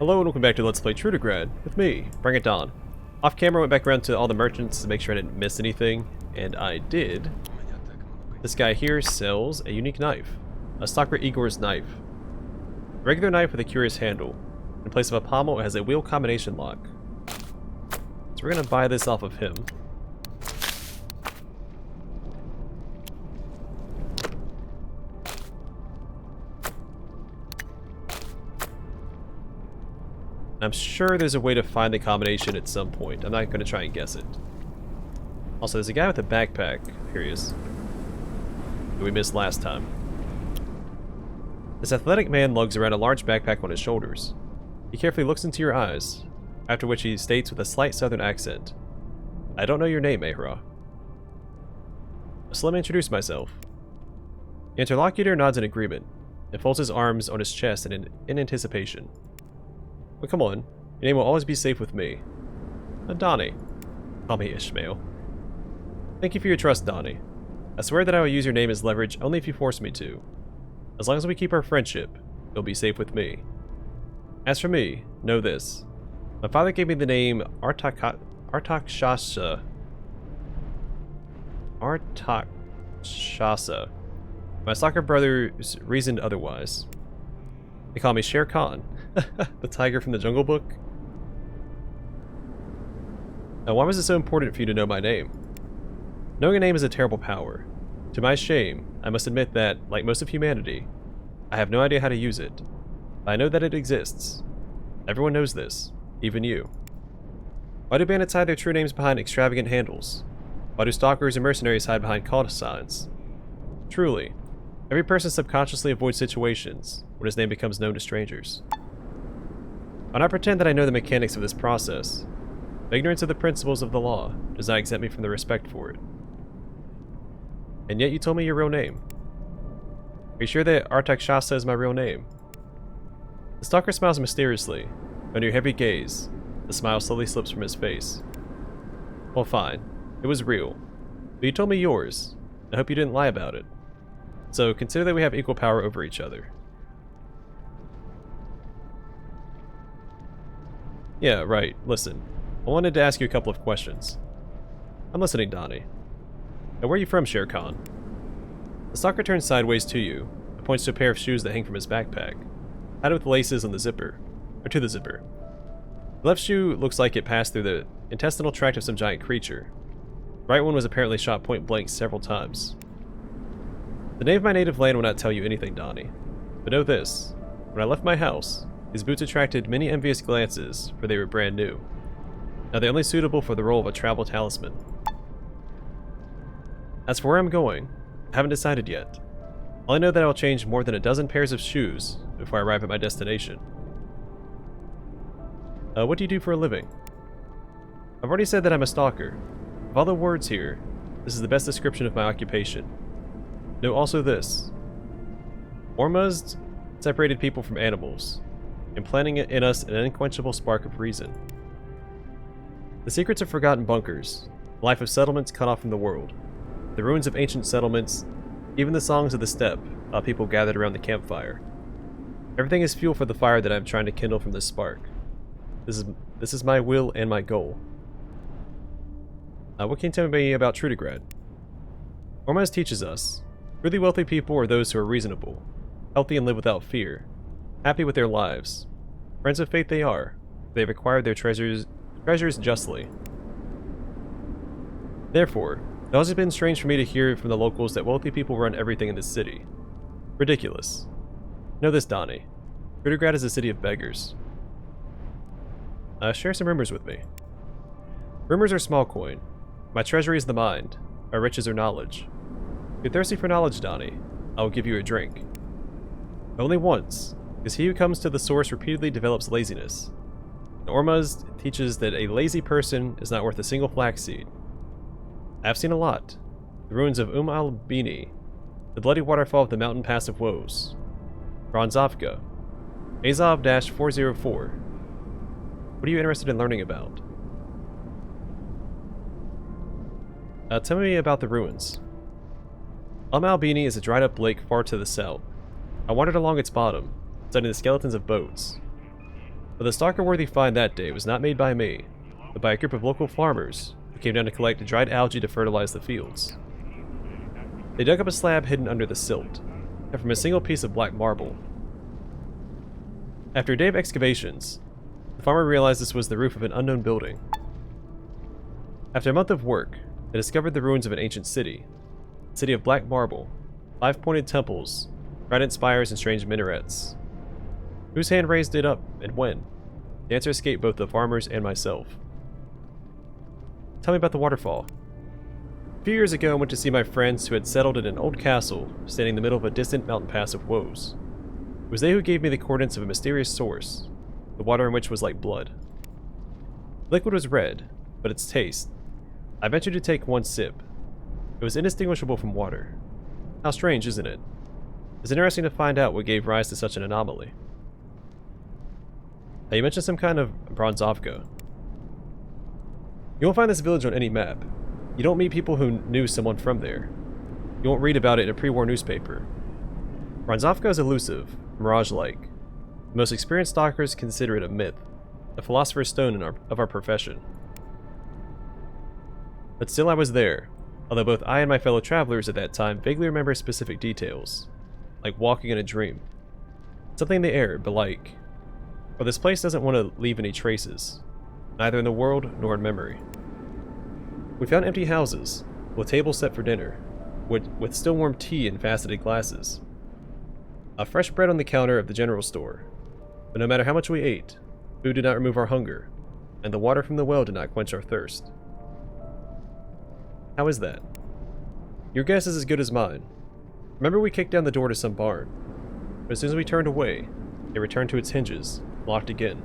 Hello and welcome back to Let's Play Trudograd with me, BringItDon. Off camera, went back around to all the merchants to make sure I didn't miss anything, and I did. This guy here sells a unique knife, a Stalker Igor's knife. A regular knife with a curious handle. In place of a pommel, it has a wheel combination lock. So we're gonna buy this off of him. I'm sure there's a way to find the combination at some point. I'm not going to try and guess it. Also, there's a guy with a backpack. Here he is. Who we missed last time. This athletic man lugs around a large backpack on his shoulders. He carefully looks into your eyes, after which he states with a slight southern accent, "I don't know your name, Ahra." So let me introduce myself. The interlocutor nods in agreement, and folds his arms on his chest in anticipation. But come on, your name will always be safe with me. Donnie. Call me Ishmael. Thank you for your trust, Donnie. I swear that I will use your name as leverage only if you force me to. As long as we keep our friendship, you'll be safe with me. As for me, know this. My father gave me the name Artakshasa. My stalker brothers reasoned otherwise. They call me Shere Khan. The tiger from the Jungle Book? Now, why was it so important for you to know my name? Knowing a name is a terrible power. To my shame, I must admit that, like most of humanity, I have no idea how to use it. But I know that it exists. Everyone knows this, even you. Why do bandits hide their true names behind extravagant handles? Why do stalkers and mercenaries hide behind call signs? Truly, every person subconsciously avoids situations when his name becomes known to strangers. I'll not pretend that I know the mechanics of this process. Ignorance of the principles of the law does not exempt me from the respect for it. And yet you told me your real name. Are you sure that Artakshasa is my real name? The stalker smiles mysteriously. Under your heavy gaze, the smile slowly slips from his face. Well, fine. It was real. But you told me yours. I hope you didn't lie about it. So consider that we have equal power over each other. Yeah, right. Listen. I wanted to ask you a couple of questions. I'm listening, Donnie. Now, where are you from, Shere Khan? The stalker turns sideways to you and points to a pair of shoes that hang from his backpack, tied with laces on the zipper, or to the zipper. The left shoe looks like it passed through the intestinal tract of some giant creature. The right one was apparently shot point blank several times. The name of my native land will not tell you anything, Donnie. But know this. When I left my house, these boots attracted many envious glances, for they were brand new. Now they're only suitable for the role of a travel talisman. As for where I'm going, I haven't decided yet. All I know that I will change more than a dozen pairs of shoes before I arrive at my destination. What do you do for a living? I've already said that I'm a stalker. Of all the words here, this is the best description of my occupation. Know also this. Ormuzd separated people from animals, implanting in us an unquenchable spark of reason. The secrets of forgotten bunkers, the life of settlements cut off from the world, the ruins of ancient settlements, even the songs of the steppe while people gathered around the campfire. Everything is fuel for the fire that I am trying to kindle from this spark. This is my will and my goal. What can you tell me about Trudograd? Ormuzd teaches us, really wealthy people are those who are reasonable, healthy and live without fear, happy with their lives. Friends of faith they are. They have acquired their treasures justly. Therefore, it has been strange for me to hear from the locals that wealthy people run everything in this city. Ridiculous. Know this, Donnie. Trudograd is a city of beggars. Share some rumors with me. Rumors are small coin. My treasury is the mind. My riches are knowledge. If you're thirsty for knowledge, Donnie, I will give you a drink. Only once, because he who comes to the source repeatedly develops laziness. And Ormuzd teaches that a lazy person is not worth a single flaxseed. I have seen a lot. The ruins of al-Bini, the bloody waterfall of the mountain pass of woes, Bronzovka, Azov-404. What are you interested in learning about? Tell me about the ruins. Al-Bini is a dried up lake far to the south. I wandered along its bottom, studying the skeletons of boats. But the stalker-worthy find that day was not made by me, but by a group of local farmers who came down to collect dried algae to fertilize the fields. They dug up a slab hidden under the silt, cut from a single piece of black marble. After a day of excavations, the farmer realized this was the roof of an unknown building. After a month of work, they discovered the ruins of an ancient city. A city of black marble, 5-pointed temples, trident spires, and strange minarets. Whose hand raised it up, and when? The answer escaped both the farmers and myself. Tell me about the waterfall. A few years ago, I went to see my friends who had settled in an old castle standing in the middle of a distant mountain pass of woes. It was they who gave me the coordinates of a mysterious source, the water in which was like blood. The liquid was red, but its taste. I ventured to take one sip. It was indistinguishable from water. How strange, isn't it? It's interesting to find out what gave rise to such an anomaly. Now, you mentioned some kind of Bronzovka. You won't find this village on any map. You don't meet people who knew someone from there. You won't read about it in a pre-war newspaper. Bronzovka is elusive, mirage-like. The most experienced stalkers consider it a myth, a philosopher's stone of our profession. But still I was there, although both I and my fellow travelers at that time vaguely remember specific details, like walking in a dream. Something in the air, but like, well, this place doesn't want to leave any traces, neither in the world nor in memory. We found empty houses, with tables set for dinner, with still warm tea in faceted glasses. A fresh bread on the counter of the general store, but no matter how much we ate, food did not remove our hunger, and the water from the well did not quench our thirst. How is that? Your guess is as good as mine. Remember we kicked down the door to some barn, but as soon as we turned away, it returned to its hinges, locked again.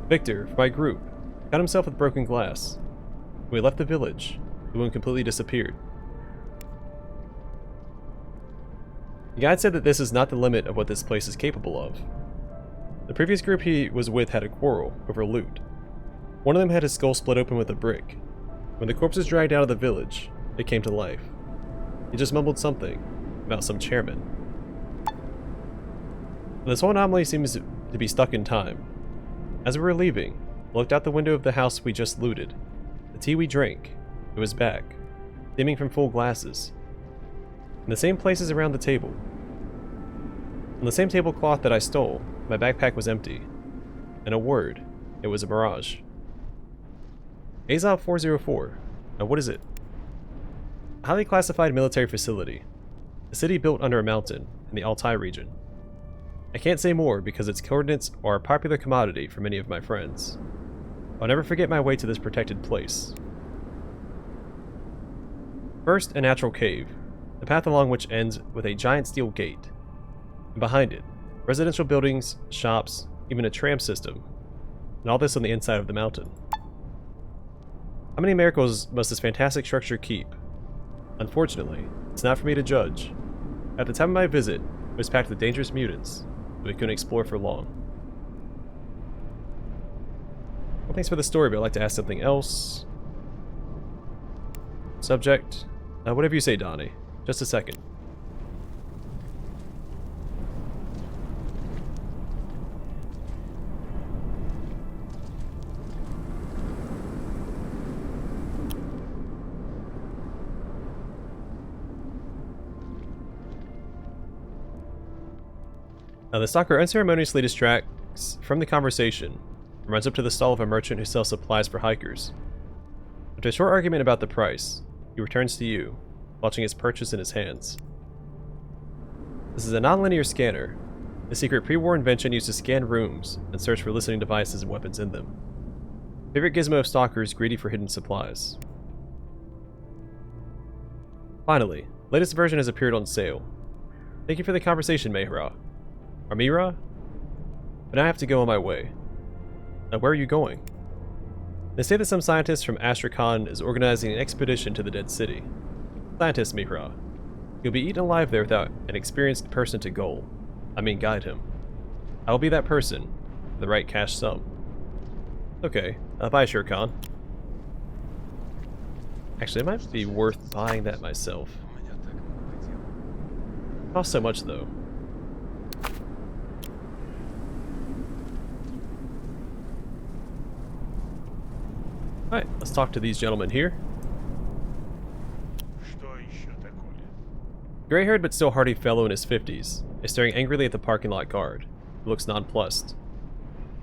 Victor, from my group, cut himself with broken glass. When we left the village, the wound completely disappeared. The guide said that this is not the limit of what this place is capable of. The previous group he was with had a quarrel over loot. One of them had his skull split open with a brick. When the corpse was dragged out of the village, it came to life. He just mumbled something about some chairman. This whole anomaly seems to be stuck in time. As we were leaving, I looked out the window of the house we just looted. The tea we drank, it was back, steaming from full glasses. In the same places around the table. On the same tablecloth that I stole, my backpack was empty. In a word, it was a mirage. Azov 404. Now what is it? A highly classified military facility. A city built under a mountain in the Altai region. I can't say more because its coordinates are a popular commodity for many of my friends. I'll never forget my way to this protected place. First, a natural cave, the path along which ends with a giant steel gate. And behind it, residential buildings, shops, even a tram system, and all this on the inside of the mountain. How many miracles must this fantastic structure keep? Unfortunately, it's not for me to judge. At the time of my visit, it was packed with dangerous mutants, that we couldn't explore for long. Well, thanks for the story, but I'd like to ask something else. Subject? Whatever you say, Donnie. Just a second. Now, the stalker unceremoniously distracts from the conversation and runs up to the stall of a merchant who sells supplies for hikers. After a short argument about the price, he returns to you, watching his purchase in his hands. This is a non-linear scanner, a secret pre-war invention used to scan rooms and search for listening devices and weapons in them. Favorite gizmo of stalkers greedy for hidden supplies. Finally, latest version has appeared on sale. Thank you for the conversation, Mehra. Or Mira? But now I have to go on my way. Now where are you going? They say that some scientist from Astrakhan is organizing an expedition to the Dead City. Scientist Mihra. You'll be eaten alive there without an experienced person to guide him. I will be that person, for the right cash sum. Okay, bye Shere Khan. Actually, it might be worth buying that myself. Costs so much though. Alright, let's talk to these gentlemen here. Gray-haired but still hearty fellow in his 50s is staring angrily at the parking lot guard, who looks nonplussed.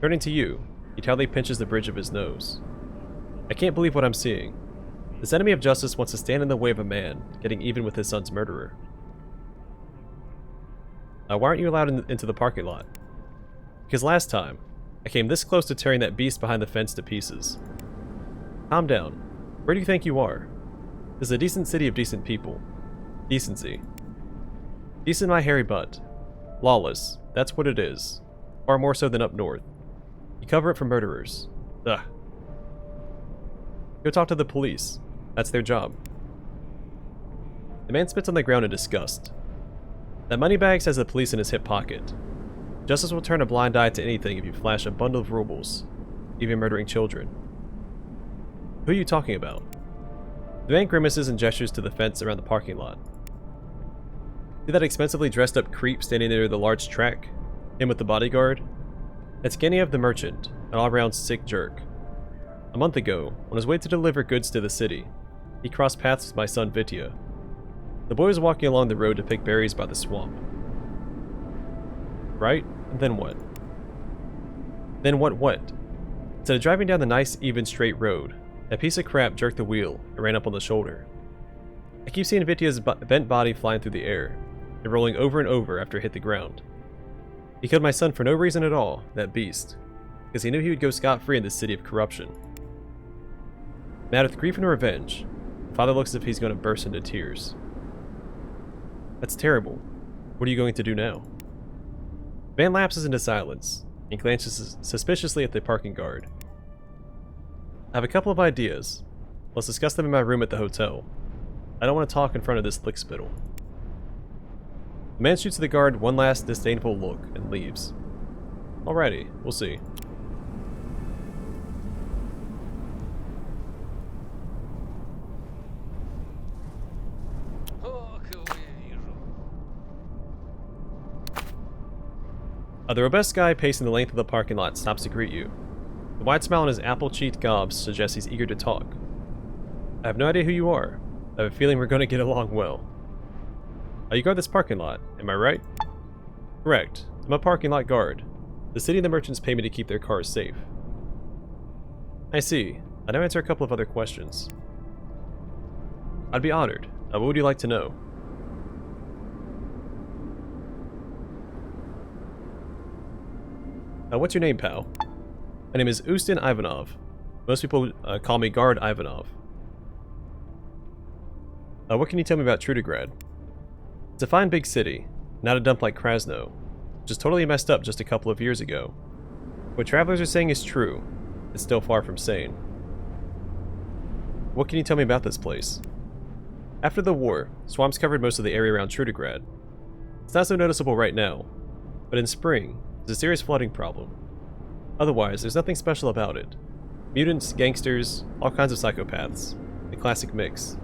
Turning to you, he tightly pinches the bridge of his nose. I can't believe what I'm seeing. This enemy of justice wants to stand in the way of a man getting even with his son's murderer. Why aren't you allowed into the parking lot? Because last time, I came this close to tearing that beast behind the fence to pieces. Calm down. Where do you think you are? This is a decent city of decent people. Decency. Decent my hairy butt. Lawless. That's what it is. Far more so than up north. You cover it for murderers. Ugh. Go talk to the police. That's their job. The man spits on the ground in disgust. That moneybags has the police in his hip pocket. Justice will turn a blind eye to anything if you flash a bundle of rubles, even murdering children. Who are you talking about? The man grimaces and gestures to the fence around the parking lot. See that expensively dressed up creep standing near the large track? Him with the bodyguard? That's Genevieve the merchant, an all-around sick jerk. A month ago, on his way to deliver goods to the city, he crossed paths with my son Vitya. The boy was walking along the road to pick berries by the swamp. Right? And then what? Then what? Instead of driving down the nice, even, straight road, that piece of crap jerked the wheel and ran up on the shoulder. I keep seeing Vitya's bent body flying through the air, and rolling over and over after it hit the ground. He killed my son for no reason at all, that beast, because he knew he would go scot-free in this city of corruption. Mad with grief and revenge, the father looks as if he's going to burst into tears. That's terrible. What are you going to do now? The man lapses into silence, and glances suspiciously at the parking guard. I have a couple of ideas. Let's discuss them in my room at the hotel. I don't want to talk in front of this lickspittle. The man shoots the guard one last disdainful look and leaves. Alrighty, we'll see. The robust guy pacing the length of the parking lot stops to greet you. The wide smile on his apple-cheeked gobs suggests he's eager to talk. I have no idea who you are. I have a feeling we're going to get along well. You guard this parking lot, am I right? Correct. I'm a parking lot guard. The city and the merchants pay me to keep their cars safe. I see. I now answer a couple of other questions. I'd be honored. What would you like to know? What's your name, pal? My name is Ustin Ivanov. Most people call me Guard Ivanov. What can you tell me about Trudograd? It's a fine big city, not a dump like Krasno, which is totally messed up just a couple of years ago. What travelers are saying is true. It's still far from sane. What can you tell me about this place? After the war, swamps covered most of the area around Trudograd. It's not so noticeable right now, but in spring, there's a serious flooding problem. Otherwise, there's nothing special about it. Mutants, gangsters, all kinds of psychopaths. The classic mix.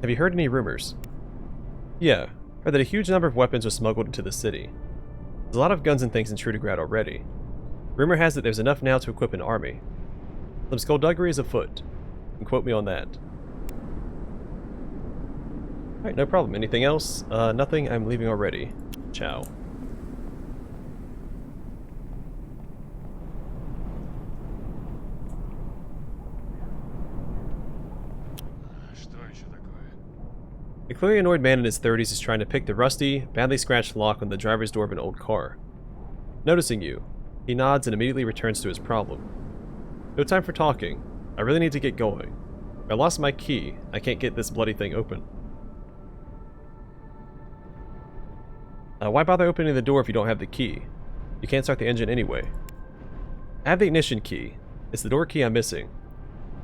Have you heard any rumors? Yeah, heard that a huge number of weapons were smuggled into the city. There's a lot of guns and things in Trudograd already. Rumor has it there's enough now to equip an army. Some skullduggery is afoot. You can quote me on that. Alright, no problem. Anything else? Nothing. I'm leaving already. Ciao. A clearly annoyed man in his 30s is trying to pick the rusty, badly scratched lock on the driver's door of an old car. Noticing you, he nods and immediately returns to his problem. No time for talking. I really need to get going. I lost my key. I can't get this bloody thing open. Why bother opening the door if you don't have the key? You can't start the engine anyway. I have the ignition key. It's the door key I'm missing.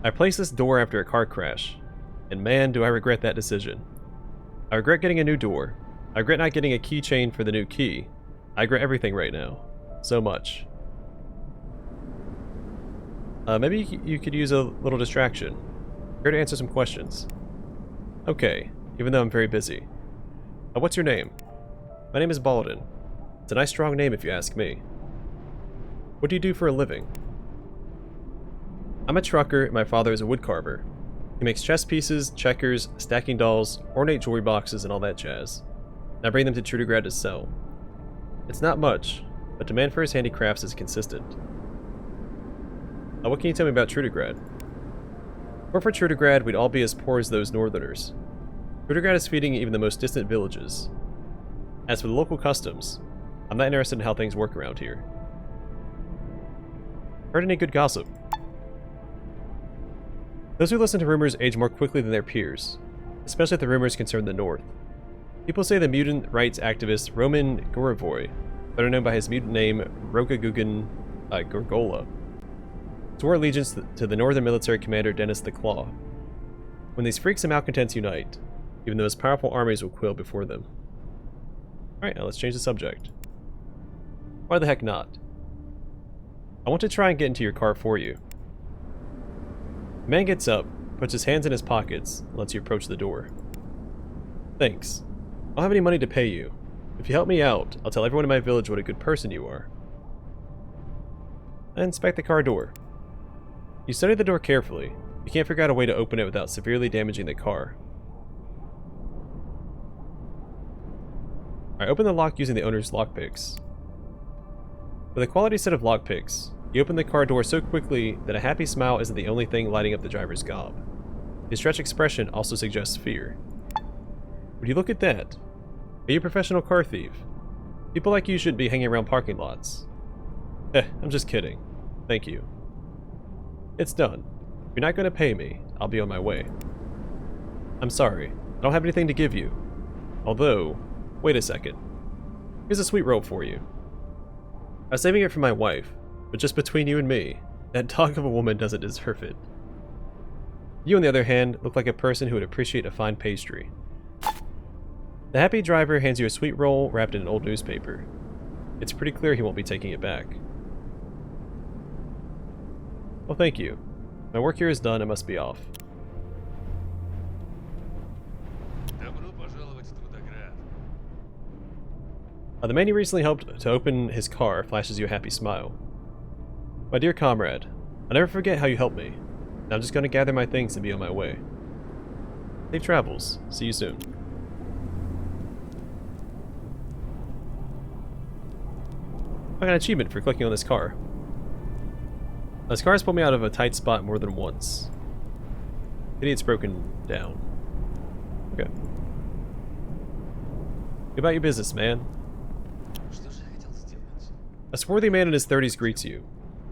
I placed this door after a car crash, and man, do I regret that decision. I regret getting a new door. I regret not getting a keychain for the new key. I regret everything right now. So much. Maybe you could use a little distraction. Here to answer some questions. Okay, even though I'm very busy. What's your name? My name is Baldur. It's a nice strong name if you ask me. What do you do for a living? I'm a trucker, and my father is a woodcarver. He makes chess pieces, checkers, stacking dolls, ornate jewelry boxes, and all that jazz. And I bring them to Trudograd to sell. It's not much, but demand for his handicrafts is consistent. What can you tell me about Trudograd? Or for Trudograd, we'd all be as poor as those northerners. Trudograd is feeding even the most distant villages. As for the local customs, I'm not interested in how things work around here. Heard any good gossip? Those who listen to rumors age more quickly than their peers, especially if the rumors concern the north. People say the mutant rights activist Roman Gorovoy, better known by his mutant name Rogagugan Gorgola, swore allegiance to the northern military commander Dennis the Claw. When these freaks and malcontents unite, even the most powerful armies will quail before them. Alright, now let's change the subject. Why the heck not? I want to try and get into your car for you. The man gets up, puts his hands in his pockets, and lets you approach the door. Thanks. I don't have any money to pay you. If you help me out, I'll tell everyone in my village what a good person you are. I inspect the car door. You study the door carefully. You can't figure out a way to open it without severely damaging the car. I open the lock using the owner's lockpicks. With a quality set of lockpicks, you open the car door so quickly that a happy smile isn't the only thing lighting up the driver's gob. His stretched expression also suggests fear. Would you look at that? Are you a professional car thief? People like you shouldn't be hanging around parking lots. I'm just kidding. Thank you. It's done. If you're not going to pay me, I'll be on my way. I'm sorry. I don't have anything to give you. Although, wait a second. Here's a sweet rope for you. I was saving it for my wife, but just between you and me, that dog of a woman doesn't deserve it. You, on the other hand, look like a person who would appreciate a fine pastry. The happy driver hands you a sweet roll wrapped in an old newspaper. It's pretty clear he won't be taking it back. Well, thank you. My work here is done, I must be off. The man you recently helped to open his car flashes you a happy smile. My dear comrade, I'll never forget how you helped me. Now I'm just going to gather my things and be on my way. Safe travels. See you soon. I got an achievement for clicking on this car. This car has pulled me out of a tight spot more than once. Pity it's broken down. Okay. Go about your business, man. A swarthy man in his 30s greets you.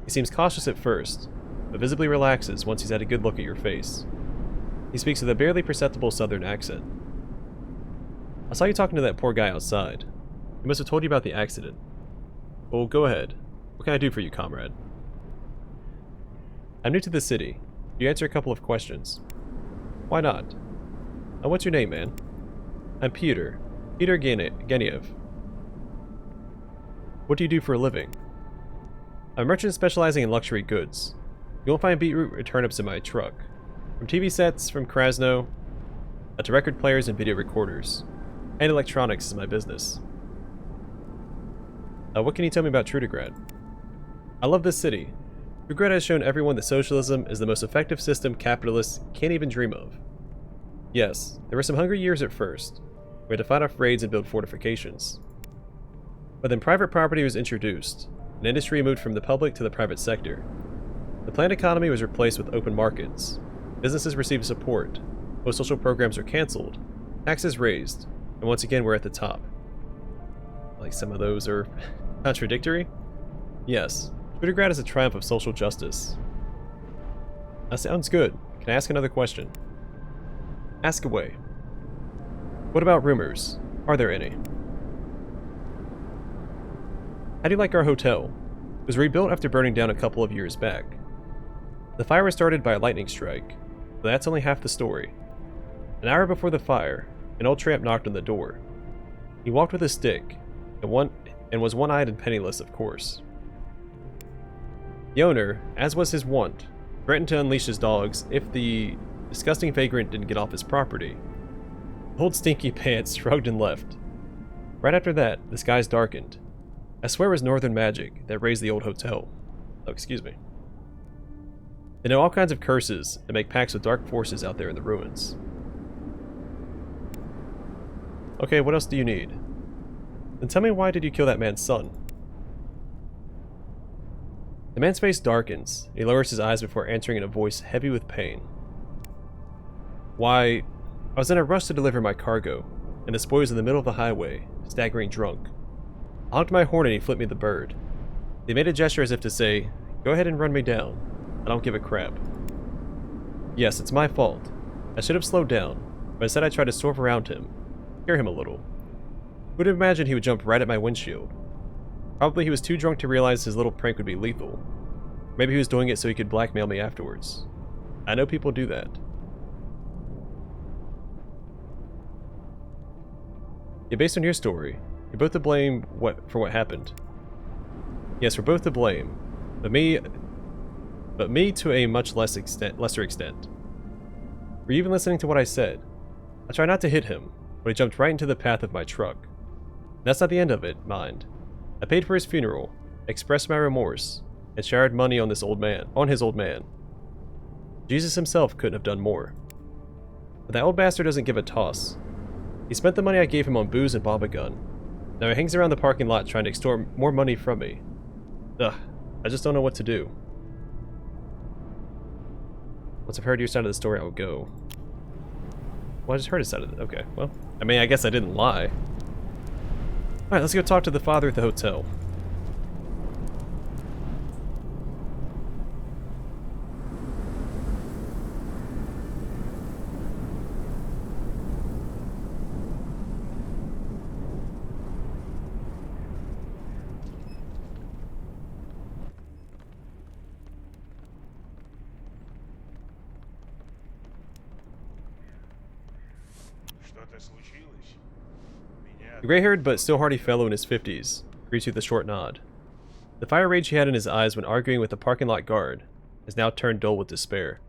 He seems cautious at first, but visibly relaxes once he's had a good look at your face. He speaks with a barely perceptible southern accent. I saw you talking to that poor guy outside. He must have told you about the accident. Well, go ahead. What can I do for you, comrade? I'm new to the city. You answer a couple of questions. Why not? What's your name, man? I'm Peter. Peter Geniev. What do you do for a living? I'm a merchant specializing in luxury goods. You won't find beetroot or turnips in my truck. From TV sets, from Krasno, to record players and video recorders. And electronics is my business. What can you tell me about Trudograd? I love this city. Trudograd has shown everyone that socialism is the most effective system capitalists can't even dream of. Yes, there were some hungry years at first. We had to fight off raids and build fortifications. But then private property was introduced, and industry moved from the public to the private sector. The planned economy was replaced with open markets. Businesses received support, most social programs were cancelled, taxes raised, and once again we're at the top. Like some of those are contradictory? Yes, Trudograd is a triumph of social justice. That sounds good. Can I ask another question? Ask away. What about rumors? Are there any? How do you like our hotel? It was rebuilt after burning down a couple of years back. The fire was started by a lightning strike, but that's only half the story. An hour before the fire, an old tramp knocked on the door. He walked with a stick, and was one-eyed and penniless, of course. The owner, as was his wont, threatened to unleash his dogs if the disgusting vagrant didn't get off his property. Old Stinky Pants shrugged and left. Right after that, the skies darkened. I swear it was northern magic that raised the old hotel. Oh, excuse me. They know all kinds of curses and make pacts with dark forces out there in the ruins. Okay, what else do you need? Then tell me, why did you kill that man's son? The man's face darkens. He lowers his eyes before answering in a voice heavy with pain. Why, I was in a rush to deliver my cargo, and the spoil was in the middle of the highway, staggering drunk. I honked my horn and he flipped me the bird. They made a gesture as if to say, "Go ahead and run me down. I don't give a crap." Yes, it's my fault. I should have slowed down, but instead I tried to swerve around him, scare him a little. Who would have imagined he would jump right at my windshield? Probably he was too drunk to realize his little prank would be lethal. Maybe he was doing it so he could blackmail me afterwards. I know people do that. Yeah, based on your story, you're both to blame for what happened. Yes, we're both to blame, but me to a much lesser extent. Were you even listening to what I said? I tried not to hit him, but he jumped right into the path of my truck. And that's not the end of it, mind. I paid for his funeral, expressed my remorse, and showered money on his old man. Jesus himself couldn't have done more. But that old bastard doesn't give a toss. He spent the money I gave him on booze and Bob a gun. Now he hangs around the parking lot trying to extort more money from me. Ugh, I just don't know what to do. Once I've heard your side of the story, I will go. Well, I just heard his side of it. Okay, well, I mean, I guess I didn't lie. Alright, let's go talk to the father at the hotel. The gray-haired but still hearty fellow in his 50s greets you with a short nod. The fire rage he had in his eyes when arguing with the parking lot guard has now turned dull with despair.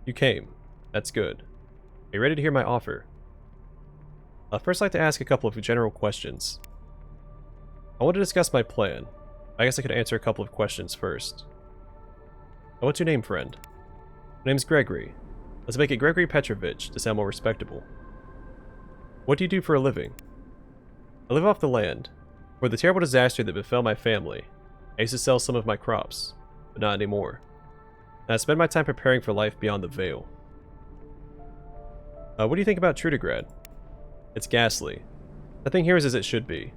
You came. That's good. Are you ready to hear my offer? I'd first like to ask a couple of general questions. I want to discuss my plan. I guess I could answer a couple of questions first. What's your name, friend? My name's Gregory. Let's make it Gregory Petrovich to sound more respectable. What do you do for a living? I live off the land. For the terrible disaster that befell my family, I used to sell some of my crops, but not anymore. And I spend my time preparing for life beyond the veil. What do you think about Trudograd? It's ghastly. Nothing here is as it should be.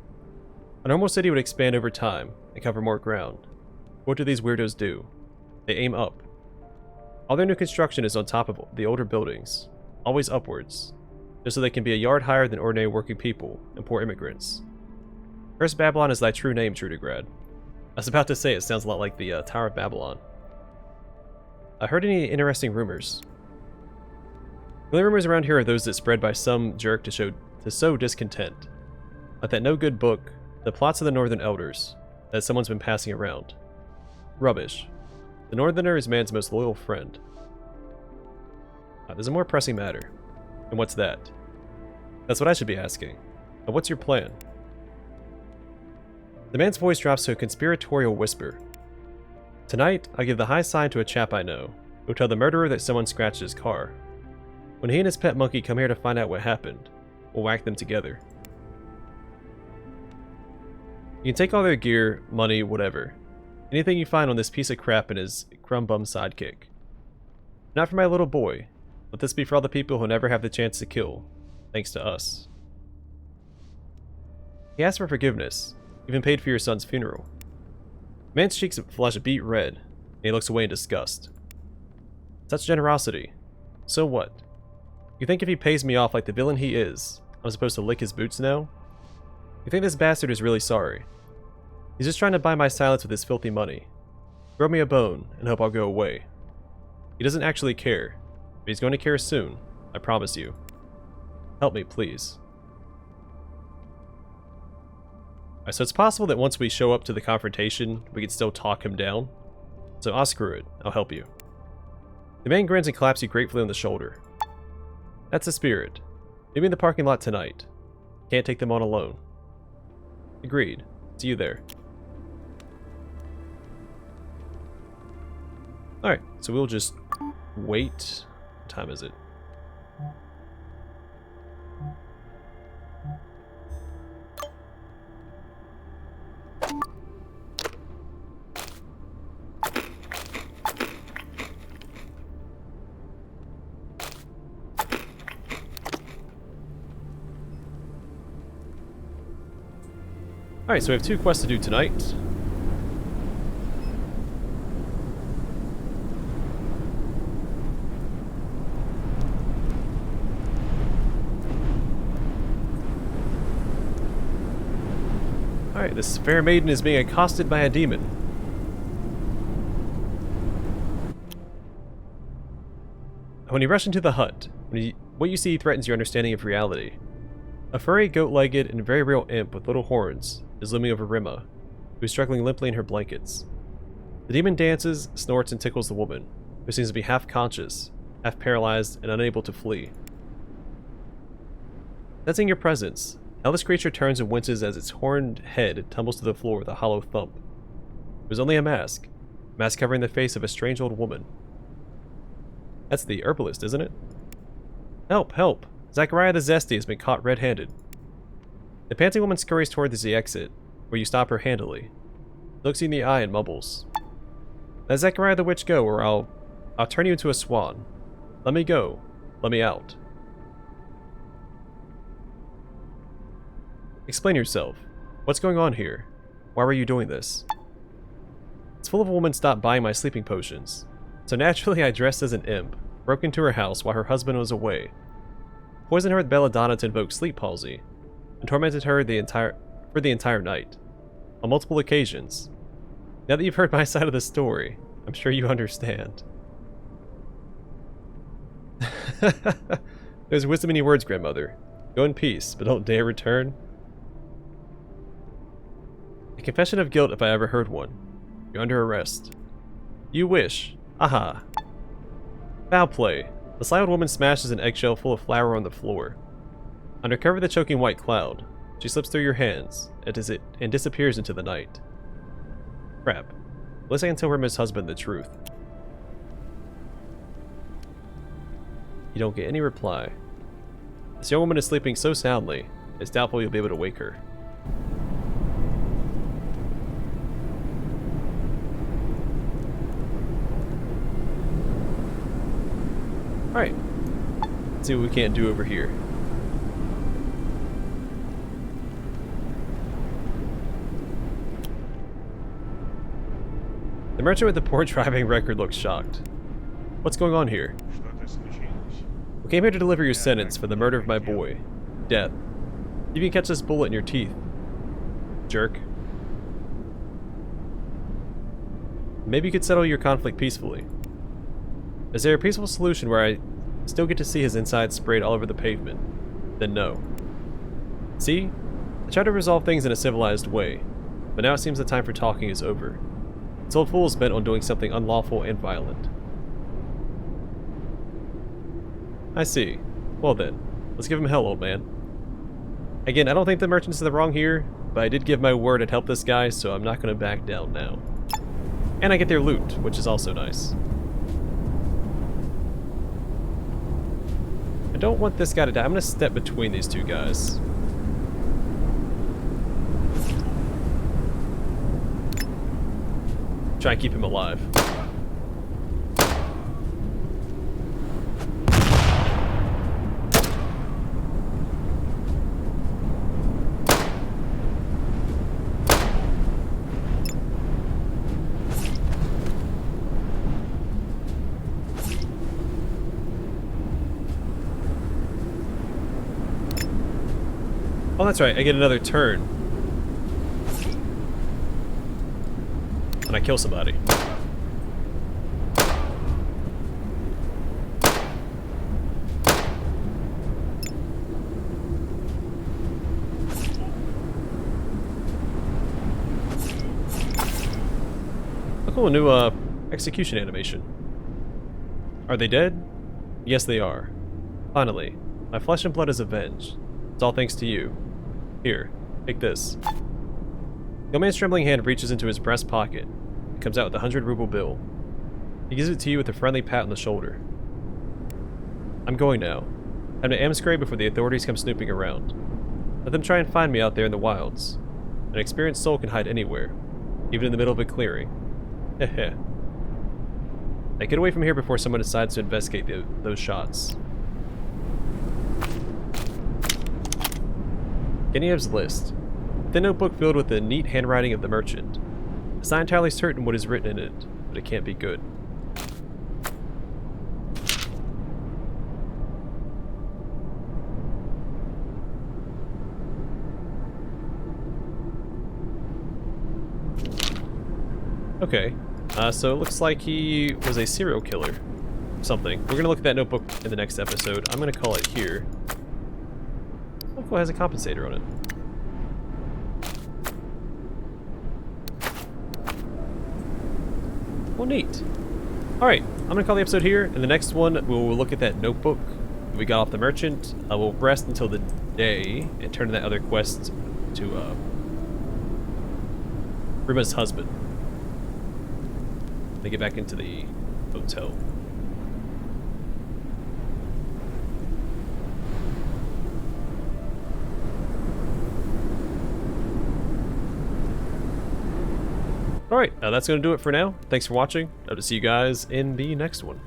A normal city would expand over time and cover more ground. What do these weirdos do? They aim up. All their new construction is on top of the older buildings, always upwards, just so they can be a yard higher than ordinary working people and poor immigrants. First Babylon is thy true name, Trudograd. I was about to say it sounds a lot like the Tower of Babylon. I heard any interesting rumors? The only rumors around here are those that spread by some jerk to sow discontent. Like that no good book, The Plots of the Northern Elders, that someone's been passing around. Rubbish. The Northerner is man's most loyal friend. There's a more pressing matter. And what's that? That's what I should be asking. What's your plan? The man's voice drops to a conspiratorial whisper. Tonight, I give the high sign to a chap I know, who'll tell the murderer that someone scratched his car. When he and his pet monkey come here to find out what happened, we'll whack them together. You can take all their gear, money, whatever. Anything you find on this piece of crap and his crumb-bum sidekick. Not for my little boy. Let this be for all the people who'll never have the chance to kill, thanks to us. He asked for forgiveness, even paid for your son's funeral. The man's cheeks flush beet red, and he looks away in disgust. Such generosity. So what? You think if he pays me off like the villain he is, I'm supposed to lick his boots now? You think this bastard is really sorry? He's just trying to buy my silence with his filthy money. Throw me a bone, and hope I'll go away. He doesn't actually care, but he's going to care soon, I promise you. Help me, please. Alright, so it's possible that once we show up to the confrontation, we can still talk him down. So I'll screw it, I'll help you. The man grins and claps you gratefully on the shoulder. That's the spirit. Meet me in the parking lot tonight. Can't take them on alone. Agreed. See you there. Alright, so we'll just wait. What time is it? Alright, so we have 2 quests to do tonight. Alright, this fair maiden is being accosted by a demon. When you rush into the hut, what you see threatens your understanding of reality. A furry, goat-legged, and very real imp with little horns is looming over Rima, who is struggling limply in her blankets. The demon dances, snorts, and tickles the woman, who seems to be half conscious, half paralyzed, and unable to flee. Sensing your presence, now this creature turns and winces as its horned head tumbles to the floor with a hollow thump. It was only a mask covering the face of a strange old woman. That's the herbalist, isn't it? Help, help! Zachariah the Zesty has been caught red-handed. The panting woman scurries towards the exit, where you stop her handily. Looks you in the eye and mumbles. Let Zachariah the Witch go, or I'll turn you into a swan. Let me go. Let me out. Explain yourself. What's going on here? Why were you doing this? It's full of a woman stopped buying my sleeping potions. So naturally I dressed as an imp, broke into her house while her husband was away, poisoned her with belladonna to invoke sleep palsy, and tormented her for the entire night, on multiple occasions. Now that you've heard my side of the story, I'm sure you understand. There's wisdom in your words, grandmother. Go in peace, but don't dare return. A confession of guilt if I ever heard one. You're under arrest. You wish. Aha. Foul play. The sly old woman smashes an eggshell full of flour on the floor. Under cover of the choking white cloud, she slips through your hands and disappears into the night. Crap. Let's I can tell Rima's husband the truth. You don't get any reply. This young woman is sleeping so soundly, it's doubtful you'll be able to wake her. Alright. Let's see what we can't do over here. The merchant with the poor driving record looks shocked. What's going on here? We came here to deliver your sentence for the murder of my boy. Death. You can catch this bullet in your teeth. Jerk. Maybe you could settle your conflict peacefully. Is there a peaceful solution where I still get to see his insides sprayed all over the pavement? Then no. See? I tried to resolve things in a civilized way, but now it seems the time for talking is over. This old fool is bent on doing something unlawful and violent. I see. Well then, let's give him hell, old man. Again, I don't think the merchant's in the wrong here, but I did give my word I'd help this guy, so I'm not going to back down now. And I get their loot, which is also nice. I don't want this guy to die. I'm going to step between these two guys. Try and keep him alive. Oh, that's right. I get another turn when I kill somebody. Oh, cool, new execution animation. Are they dead? Yes, they are. Finally, my flesh and blood is avenged. It's all thanks to you. Here, take this. The old man's trembling hand reaches into his breast pocket and comes out with a 100-ruble bill. He gives it to you with a friendly pat on the shoulder. I'm going now. Time to amscrape before the authorities come snooping around. Let them try and find me out there in the wilds. An experienced soul can hide anywhere, even in the middle of a clearing. Heh. Now get away from here before someone decides to investigate those shots. Geniev's list. The notebook filled with the neat handwriting of the merchant. It's not entirely certain what is written in it, but it can't be good. Okay, so it looks like he was a serial killer. Something. We're gonna look at that notebook in the next episode. I'm gonna call it here. Look, it has a compensator on it. Well, neat. Alright, I'm gonna call the episode here. In the next one, we'll look at that notebook that we got off the merchant. We'll rest until the day and turn in that other quest to Rima's husband. They get back into the hotel. Alright, that's going to do it for now. Thanks for watching. Hope to see you guys in the next one.